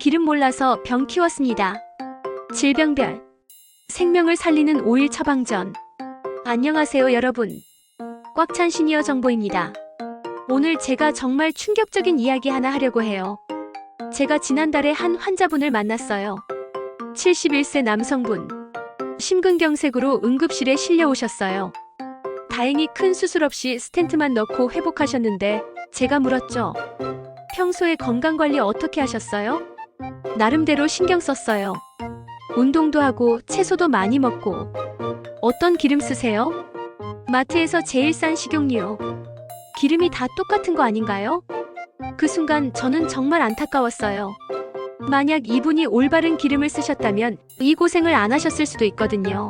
기름 몰라서 병 키웠습니다. 질병별 생명을 살리는 오일 처방전. 안녕하세요 여러분. 꽉 찬 시니어 정보입니다. 오늘 제가 정말 충격적인 이야기 하나 하려고 해요. 제가 지난달에 한 환자분을 만났어요. 71세 남성분. 심근경색으로 응급실에 실려오셨어요. 다행히 큰 수술 없이 스텐트만 넣고 회복하셨는데 제가 물었죠. 평소에 건강관리 어떻게 하셨어요? 나름대로 신경 썼어요. 운동도 하고 채소도 많이 먹고. 어떤 기름 쓰세요? 마트에서 제일 싼 식용유요. 기름이 다 똑같은 거 아닌가요? 그 순간 저는 정말 안타까웠어요. 만약 이분이 올바른 기름을 쓰셨다면 이 고생을 안 하셨을 수도 있거든요.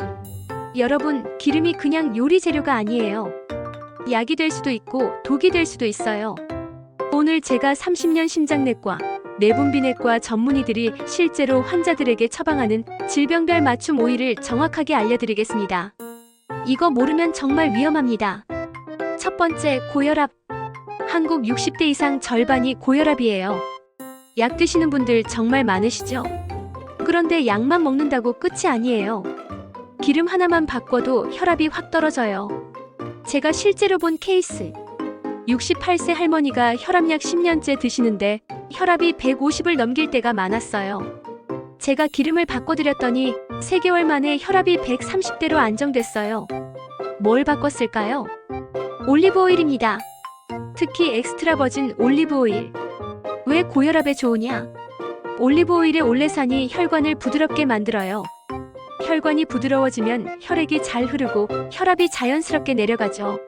여러분, 기름이 그냥 요리 재료가 아니에요. 약이 될 수도 있고 독이 될 수도 있어요. 오늘 제가 30년 심장내과, 내분비내과 전문의들이 실제로 환자들에게 처방하는 질병별 맞춤 오일을 정확하게 알려드리겠습니다. 이거 모르면 정말 위험합니다. 첫 번째, 고혈압. 한국 60대 이상 절반이 고혈압이에요. 약 드시는 분들 정말 많으시죠? 그런데 약만 먹는다고 끝이 아니에요. 기름 하나만 바꿔도 혈압이 확 떨어져요. 제가 실제로 본 케이스. 68세 할머니가 혈압약 10년째 드시는데 혈압이 150을 넘길 때가 많았어요. 제가 기름을 바꿔드렸더니 3개월 만에 혈압이 130대로 안정됐어요. 뭘 바꿨을까요? 올리브오일입니다. 특히 엑스트라 버진 올리브오일. 왜 고혈압에 좋으냐? 올리브오일의 올레산이 혈관을 부드럽게 만들어요. 혈관이 부드러워지면 혈액이 잘 흐르고 혈압이 자연스럽게 내려가죠.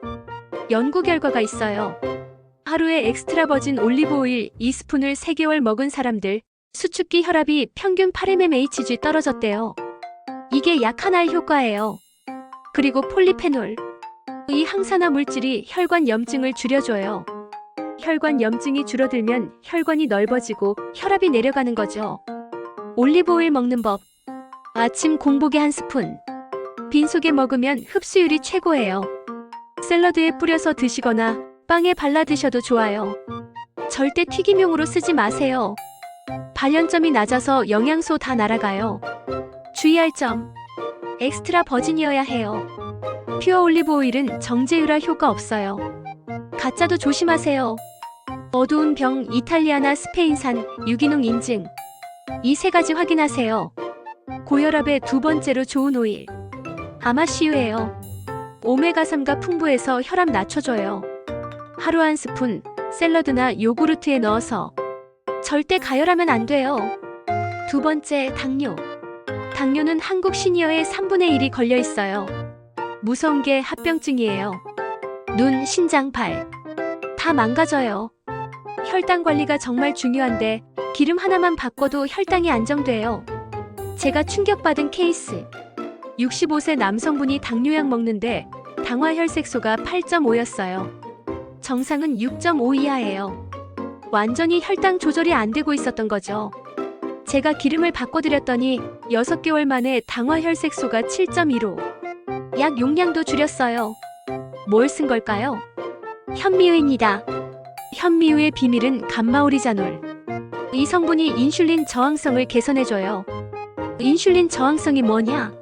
연구 결과가 있어요. 하루에 엑스트라 버진 올리브오일 2스푼을 3개월 먹은 사람들 수축기 혈압이 평균 8mmHg 떨어졌대요. 이게 약 하나의 효과예요. 그리고 폴리페놀. 이 항산화 물질이 혈관 염증을 줄여줘요. 혈관 염증이 줄어들면 혈관이 넓어지고 혈압이 내려가는 거죠. 올리브오일 먹는 법. 아침 공복에 1스푼. 빈속에 먹으면 흡수율이 최고예요. 샐러드에 뿌려서 드시거나 빵에 발라 드셔도 좋아요. 절대 튀김용으로 쓰지 마세요. 발연점이 낮아서 영양소 다 날아가요. 주의할 점. 엑스트라 버진이어야 해요. 퓨어 올리브 오일은 정제유라 효과 없어요. 가짜도 조심하세요. 어두운 병 이탈리아나 스페인산 유기농 인증. 이 3가지 확인하세요. 고혈압의 두 번째로 좋은 오일. 아마씨유예요. 오메가3가 풍부해서 혈압 낮춰줘요. 하루 1스푼 샐러드나 요구르트에 넣어서. 절대 가열하면 안 돼요. 두 번째, 당뇨. 당뇨는 한국 시니어의 3분의 1이 걸려 있어요. 무서운 게 합병증이에요. 눈, 신장, 발. 다 망가져요. 혈당 관리가 정말 중요한데 기름 하나만 바꿔도 혈당이 안정돼요. 제가 충격받은 케이스. 65세 남성분이 당뇨약 먹는데 당화혈색소가 8.5였어요. 정상은 6.5 이하예요. 완전히 혈당 조절이 안 되고 있었던 거죠. 제가 기름을 바꿔드렸더니 6개월 만에 당화혈색소가 7.2로. 약 용량도 줄였어요. 뭘 쓴 걸까요? 현미유입니다. 현미유의 비밀은 감마오리자놀. 이 성분이 인슐린 저항성을 개선해줘요. 인슐린 저항성이 뭐냐?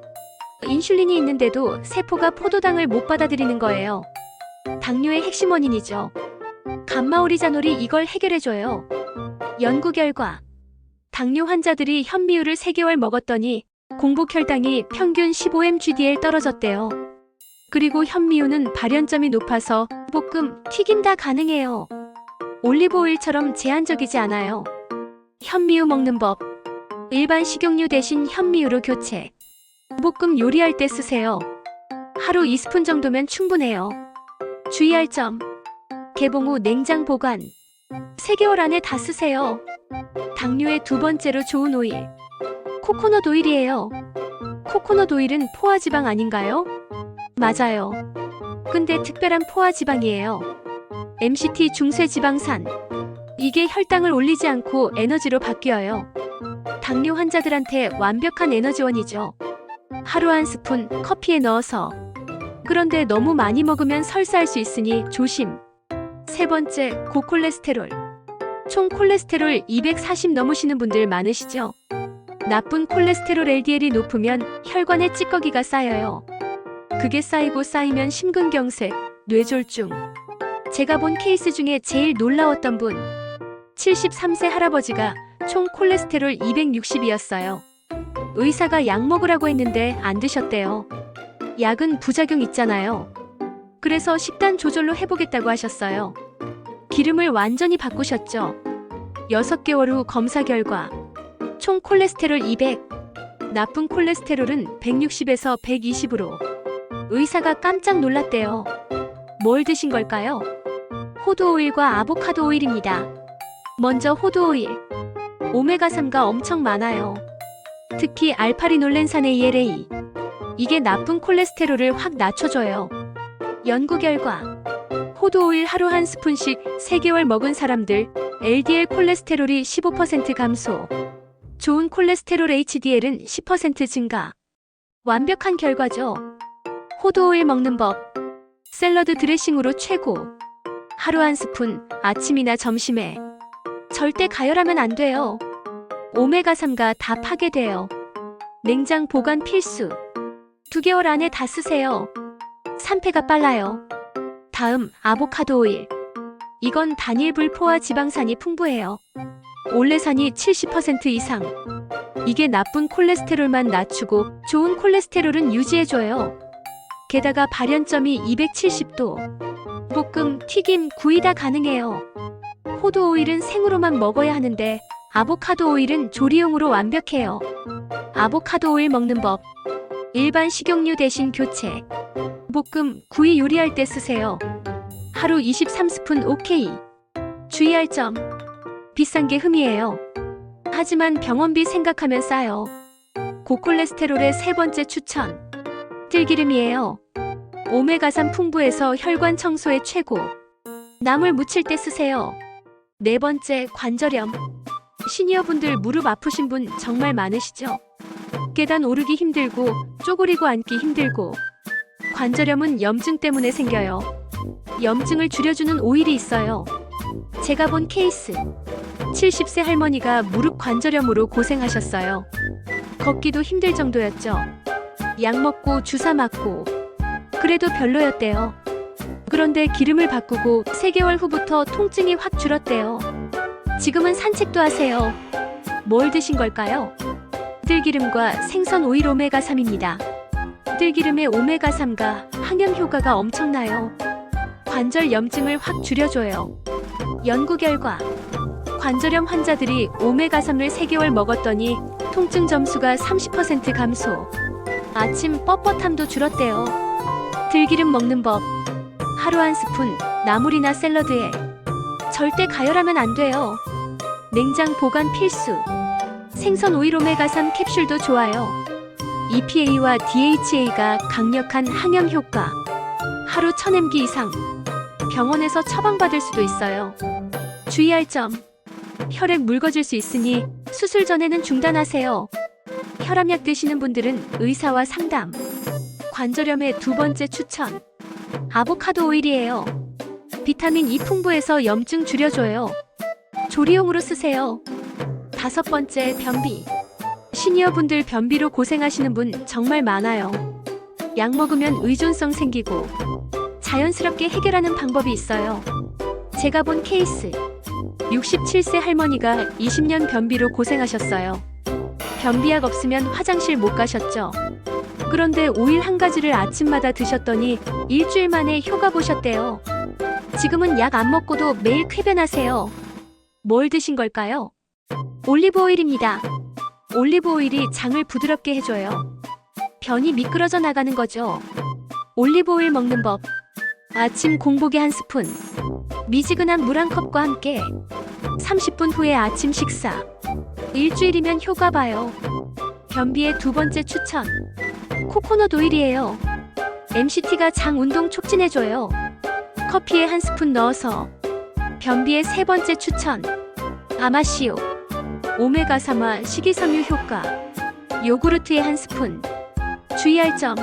인슐린이 있는데도 세포가 포도당을 못 받아들이는 거예요. 당뇨의 핵심 원인이죠. 감마오리자놀이 이걸 해결해줘요. 연구 결과. 당뇨 환자들이 현미유를 3개월 먹었더니 공복 혈당이 평균 15mg/dl 떨어졌대요. 그리고 현미유는 발연점이 높아서 볶음, 튀김 다 가능해요. 올리브오일처럼 제한적이지 않아요. 현미유 먹는 법. 일반 식용유 대신 현미유로 교체. 볶음 요리할 때 쓰세요. 하루 2스푼 정도면 충분해요. 주의할 점. 개봉 후 냉장 보관. 3개월 안에 다 쓰세요. 당뇨의 두 번째로 좋은 오일. 코코넛 오일이에요. 코코넛 오일은 포화지방 아닌가요? 맞아요. 근데 특별한 포화지방이에요. MCT 중쇄지방산. 이게 혈당을 올리지 않고 에너지로 바뀌어요. 당뇨 환자들한테 완벽한 에너지원이죠. 하루 1스푼 커피에 넣어서. 그런데 너무 많이 먹으면 설사할 수 있으니 조심. 세 번째, 고콜레스테롤. 총 콜레스테롤 240 넘으시는 분들 많으시죠? 나쁜 콜레스테롤 LDL이 높으면 혈관에 찌꺼기가 쌓여요. 그게 쌓이면 심근경색, 뇌졸중. 제가 본 케이스 중에 제일 놀라웠던 분, 73세 할아버지가 총 콜레스테롤 260이었어요. 의사가 약 먹으라고 했는데 안 드셨대요. 약은 부작용 있잖아요. 그래서 식단 조절로 해보겠다고 하셨어요. 기름을 완전히 바꾸셨죠. 6개월 후 검사 결과 총 콜레스테롤 200, 나쁜 콜레스테롤은 160에서 120으로 의사가 깜짝 놀랐대요. 뭘 드신 걸까요? 호두 오일과 아보카도 오일입니다. 먼저 호두 오일. 오메가3가 엄청 많아요. 특히 알파리놀렌산 ALA. 이게 나쁜 콜레스테롤을 확 낮춰줘요. 연구 결과 호두 오일 하루 한 스푼씩 3개월 먹은 사람들 LDL 콜레스테롤이 15% 감소, 좋은 콜레스테롤 HDL은 10% 증가. 완벽한 결과죠. 호두 오일 먹는 법. 샐러드 드레싱으로 최고. 하루 한 스푼, 아침이나 점심에. 절대 가열하면 안 돼요. 오메가3가 다 파괴돼요. 냉장 보관 필수. 2개월 안에 다 쓰세요. 산패가 빨라요. 다음, 아보카도 오일. 이건 단일 불포화 지방산이 풍부해요. 올레산이 70% 이상. 이게 나쁜 콜레스테롤만 낮추고 좋은 콜레스테롤은 유지해줘요. 게다가 발연점이 270도. 볶음, 튀김, 구이 다 가능해요. 호두 오일은 생으로만 먹어야 하는데 아보카도 오일은 조리용으로 완벽해요. 아보카도 오일 먹는 법. 일반 식용유 대신 교체. 볶음, 구이 요리할 때 쓰세요. 하루 23스푼 오케이. 주의할 점. 비싼 게 흠이에요. 하지만 병원비 생각하면 싸요. 고콜레스테롤의 3번째 추천. 들기름이에요. 오메가3 풍부해서 혈관 청소에 최고. 나물 무칠 때 쓰세요. 4번째, 관절염. 시니어분들 무릎 아프신 분 정말 많으시죠? 계단 오르기 힘들고 쪼그리고 앉기 힘들고. 관절염은 염증 때문에 생겨요. 염증을 줄여주는 오일이 있어요. 제가 본 케이스. 70세 할머니가 무릎 관절염으로 고생하셨어요. 걷기도 힘들 정도였죠. 약 먹고 주사 맞고. 그래도 별로였대요. 그런데 기름을 바꾸고 3개월 후부터 통증이 확 줄었대요. 지금은 산책도 하세요. 뭘 드신 걸까요? 들기름과 생선 오일 오메가3입니다. 들기름의 오메가3가 항염 효과가 엄청나요. 관절 염증을 확 줄여줘요. 연구 결과 관절염 환자들이 오메가3을 3개월 먹었더니 통증 점수가 30% 감소. 아침 뻣뻣함도 줄었대요. 들기름 먹는 법. 하루 한 스푼, 나물이나 샐러드에. 절대 가열하면 안 돼요. 냉장 보관 필수. 생선 오일 오메가3 캡슐도 좋아요. EPA와 DHA가 강력한 항염 효과. 하루 1000mg 이상. 병원에서 처방받을 수도 있어요. 주의할 점. 혈액 묽어질 수 있으니 수술 전에는 중단하세요. 혈압약 드시는 분들은 의사와 상담. 관절염의 2번째 추천. 아보카도 오일이에요. 비타민 E 풍부해서 염증 줄여줘요. 조리용으로 쓰세요. 5번째, 변비. 시니어분들 변비로 고생하시는 분 정말 많아요. 약 먹으면 의존성 생기고 자연스럽게 해결하는 방법이 있어요. 제가 본 케이스. 67세 할머니가 20년 변비로 고생하셨어요. 변비약 없으면 화장실 못 가셨죠. 그런데 오일 한 가지를 아침마다 드셨더니 일주일 만에 효과 보셨대요. 지금은 약 안 먹고도 매일 쾌변하세요. 뭘 드신 걸까요? 올리브 오일입니다. 올리브 오일이 장을 부드럽게 해줘요. 변이 미끄러져 나가는 거죠. 올리브 오일 먹는 법. 아침 공복에 한 스푼. 미지근한 물 한 컵과 함께 30분 후에 아침 식사. 일주일이면 효과 봐요. 변비의 2번째 추천. 코코넛 오일이에요. MCT가 장 운동 촉진해줘요. 커피에 한 스푼 넣어서. 변비의 3번째 추천. 아마시오. 오메가3와 식이섬유 효과. 요구르트에 한 스푼. 주의할 점.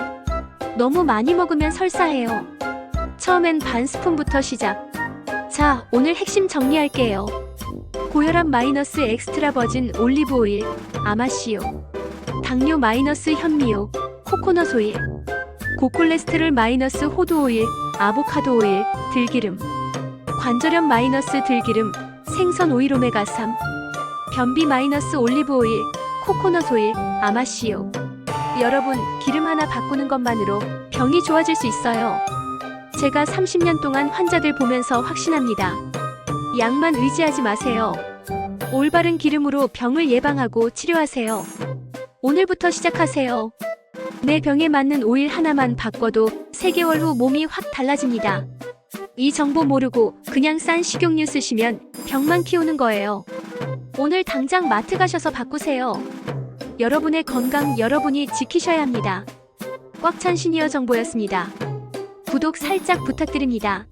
너무 많이 먹으면 설사해요. 처음엔 반 스푼부터 시작. 자, 오늘 핵심 정리할게요. 고혈압 마이너스 엑스트라 버진 올리브 오일, 아마씨오. 당뇨 마이너스 현미오, 코코넛 오일. 고콜레스테롤 마이너스 호두 오일, 아보카도 오일, 들기름. 관절염 마이너스 들기름, 생선 오일 오메가3. 변비 마이너스 올리브 오일, 코코넛 오일, 아마씨오. 여러분, 기름 하나 바꾸는 것만으로 병이 좋아질 수 있어요. 제가 30년 동안 환자들 보면서 확신합니다. 약만 의지하지 마세요. 올바른 기름으로 병을 예방하고 치료하세요. 오늘부터 시작하세요. 내 병에 맞는 오일 하나만 바꿔도 3개월 후 몸이 확 달라집니다. 이 정보 모르고 그냥 싼 식용유 쓰시면 병만 키우는 거예요. 오늘 당장 마트 가셔서 바꾸세요. 여러분의 건강 여러분이 지키셔야 합니다. 꽉찬 시니어 정보였습니다. 구독 살짝 부탁드립니다.